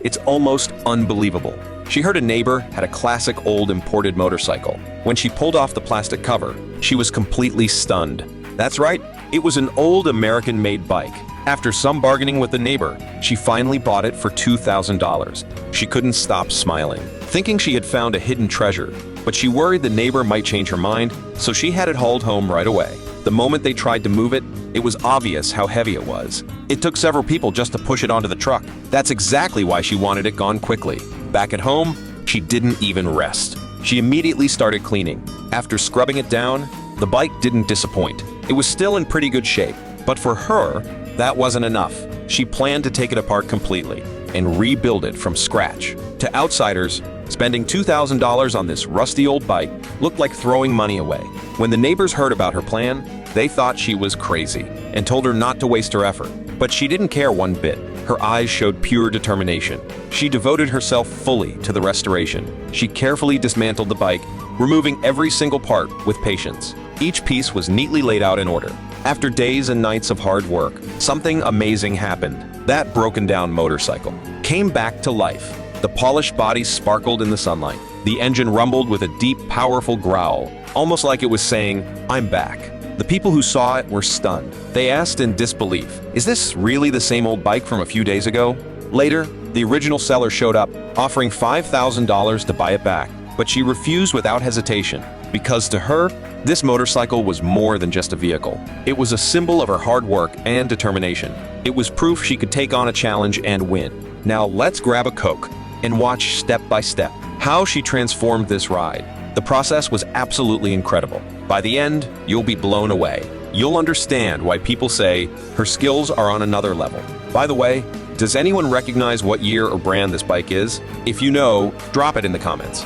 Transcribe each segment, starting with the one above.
It's almost unbelievable. She heard a neighbor had a classic old imported motorcycle. When she pulled off the plastic cover, she was completely stunned. That's right, it was an old American-made bike. After some bargaining with the neighbor, she finally bought it for $2,000. She couldn't stop smiling, thinking she had found a hidden treasure, but she worried the neighbor might change her mind, so she had it hauled home right away. The moment they tried to move it, it was obvious how heavy it was. It took several people just to push it onto the truck. That's exactly why she wanted it gone quickly. Back at home, she didn't even rest. She immediately started cleaning. After scrubbing it down, the bike didn't disappoint. It was still in pretty good shape, but for her, that wasn't enough. She planned to take it apart completely and rebuild it from scratch. To outsiders, spending $2,000 on this rusty old bike looked like throwing money away. When the neighbors heard about her plan, they thought she was crazy and told her not to waste her effort. But she didn't care one bit. Her eyes showed pure determination. She devoted herself fully to the restoration. She carefully dismantled the bike, removing every single part with patience. Each piece was neatly laid out in order. After days and nights of hard work, something amazing happened. That broken-down motorcycle came back to life. The polished body sparkled in the sunlight. The engine rumbled with a deep, powerful growl, almost like it was saying, "I'm back." The people who saw it were stunned. They asked in disbelief, "Is this really the same old bike from a few days ago?" Later, the original seller showed up, offering $5,000 to buy it back, but she refused without hesitation, because to her, this motorcycle was more than just a vehicle. It was a symbol of her hard work and determination. It was proof she could take on a challenge and win. Now let's grab a Coke and watch step by step how she transformed this ride. The process was absolutely incredible. By the end, you'll be blown away. You'll understand why people say her skills are on another level. By the way, does anyone recognize what year or brand this bike is? If you know, drop it in the comments.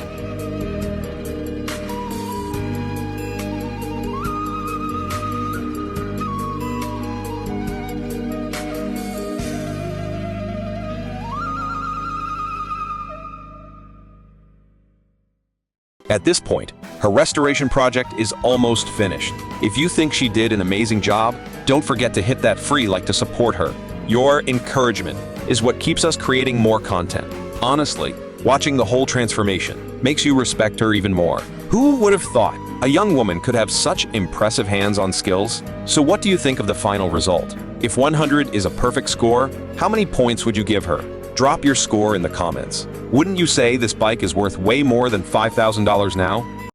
At this point, her restoration project is almost finished. If you think she did an amazing job, don't forget to hit that free like to support her. Your encouragement is what keeps us creating more content. Honestly, watching the whole transformation makes you respect her even more. Who would have thought a young woman could have such impressive hands-on skills? So what do you think of the final result? If 100 is a perfect score, how many points would you give her? Drop your score in the comments. Wouldn't you say this bike is worth way more than $5,000 now?